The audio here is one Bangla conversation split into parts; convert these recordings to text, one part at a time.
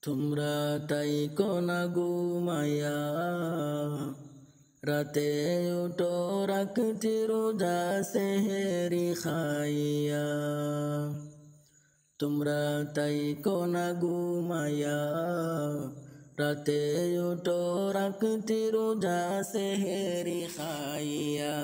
তোমরা তাই কোনা ঘুমায়া রাতে উঠো রাখতি রোজা সেহেরি খাইয়া। তোমরা তাই কোনা ঘুমায়া রাতে উঠো রাখতি রোজা সেহেরি খাইয়া।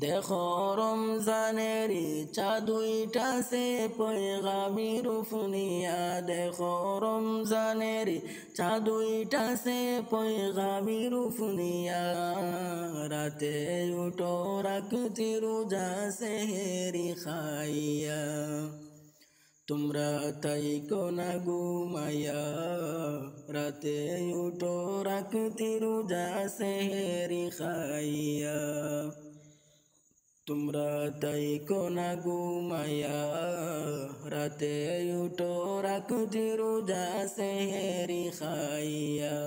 দেখো রমজানেরি চাঁদ উইঠাছে পয়গামির ফুনিয়া। দেখো রমজানেরি চাঁদ উইঠাছে পয়গামির ফুনিয়া। রাতে উঠো রাখতি রোজা সেহেরি খাইয়া। তোমরা তাই কোনা ঘুমায়া রাতে উঠো রাখতি রোজা সেহেরি খাইয়া। তোমরা তাই কোনা ঘুমায়া রাতে উঠো রাখতি রোজা সেহেরি খাইয়া।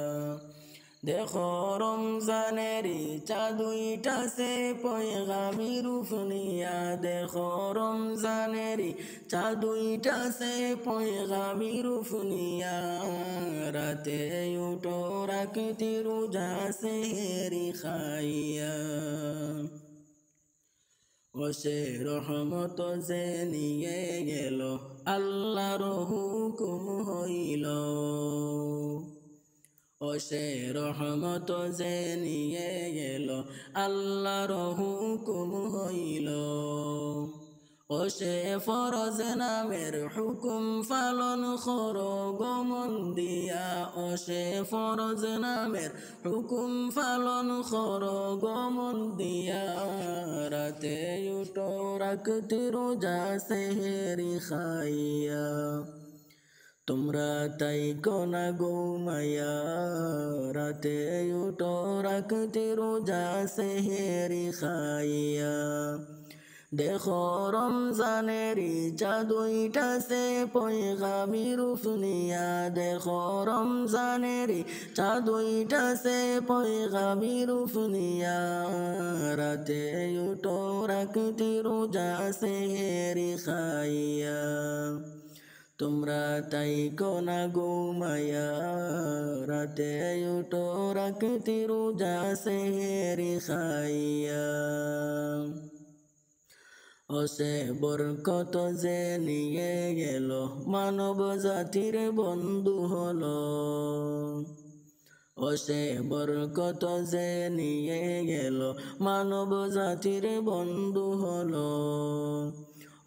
দেখো রমজানেরি চাঁদ উইঠাছে পয়গামির ফুনিয়া। দেখো রমজানেরি চাঁদ উইঠাছে পয়গামির ফুনিয়া। রাতে উঠো রাখতি রোজা সেহেরি খাইয়া। ওসে রহমত যে নিয়ে গেল আল্লাহর হুকুম হইল। ওসে রহমত যে নিয়ে গেল আল্লাহর হুকুম হইল। ওসে ফরজ নামের হুকুম পালন করো গমন দিয়া। ওসে ফরজ নামের হুকুম পালন করো গমন দিয়া। রাতে উঠো রাখতি রোজা সেহেরি খাইয়া। তোমরা তাই কোনা ঘুমায়া রাতে উঠো রাখতি রোজা সেহেরি খাইয়া। দেখো রমজানেরি চাঁদ উইঠাছে পয়গামির ফুনিয়া। দেখো রমজানেরি চাঁদ উইঠাছে পয়গামির ফুনিয়া। রাতে উঠো রাখতি রোজা সেহেরি খাইয়া। তোমরা তাই কোনা ঘুমায়া রাতে উঠো রাখতি রোজা সেহেরি খাইয়া। ওসে বরকত যে নিয়ে গেল মানব জাতির বন্ধু হলো। ওসে বরকত যে নিয়ে গেল মানব জাতির বন্ধু হলো।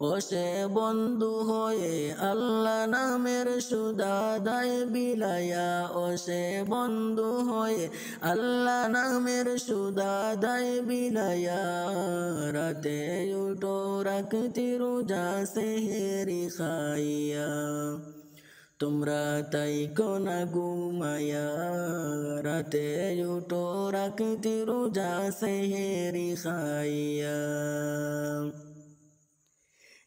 ওসে বন্ধু হয়ে আল্লাহ নামের সুদাদায় বিলায়া। ওসে বন্ধু হয়ে আল্লাহ নামের সুদাদায় বিলায়া। রাতে উঠো রাখতি রোজা সেহেরি খাইয়া। তোমরা তাই কোনা ঘুমায়া রাতে উঠো রাখতি রোজা সেহেরি খাইয়া।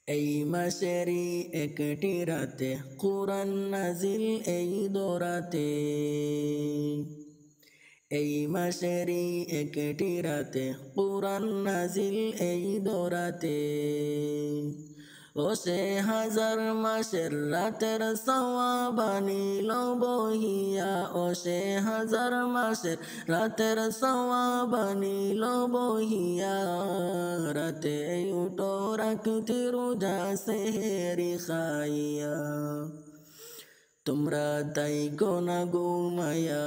এই মাসেরই একটি রাতে কুরআন নাজিল এই দরাতে। এই মাসেরই একটি রাতে কুরআন নাজিল এই দরাতে। ওসে হাজার মাসের রাতের সওয়াব আনিল বহিয়া। ওসে হাজার মাসের রাতের সওয়াব আনিল বহিয়া। রাতে উঠো রাখতি রোজা সেহেরি খাইয়া। তোমরা তাই কোনা ঘুমায়া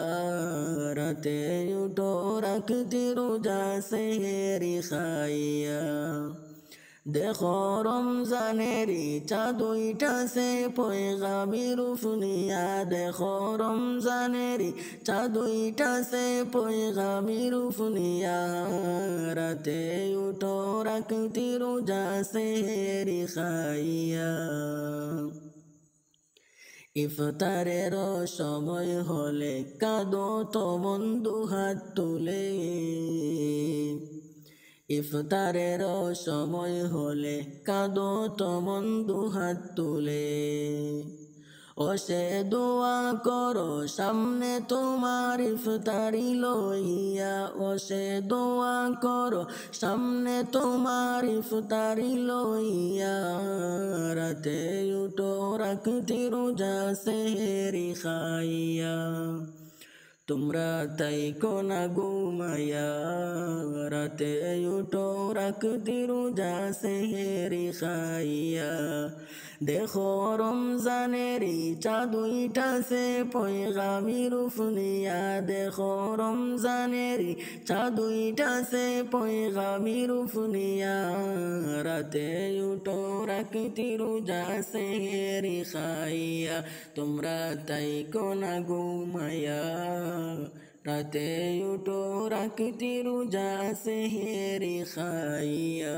রাতে উঠো রাখতি রোজা সেহেরি খাইয়া। দেখো রমজানেরি চাঁদ উইঠাছে পয়গামির ফুনিয়া। দেখো রমজানেরি চাঁদ উইঠাছে পয়গামির ফুনিয়া। রাতে উঠো রাখতি রোজা সেহেরি খাইয়া। ইফতারের সময় হলে কাঁদো তো বন্ধু হাত তুলে। ইফতারের সময় হলে কাঁদো তো বন্ধু হাত তুলে। ও সে দোয়া করো সামনে তোমার ইফতারি লইয়া, ও সে দোয়া করো সামনে তোমার ইফতারি লইয়া, রাতে উঠো রাখতি রোজা সেহরি খাইয়া। তোমরা তাই কোনা ঘুমাইয়া, রাতে উঠো রাখতি রোজা সেহরি খাইয়া। দেখো রমজানেরই চাঁদ উইঠাছে পয়গামির উফনিয়া, দেখো রমজানেরই চাঁদ উইঠাছে পয়গামির উফনিয়া, রাতে উঠো রাখতি রোজা সেহরি খাইয়া। তোমরা তাই কোনা ঘুমাইয়া, রাতে উঠো রাখতি রোজা সেহরি খাইয়া।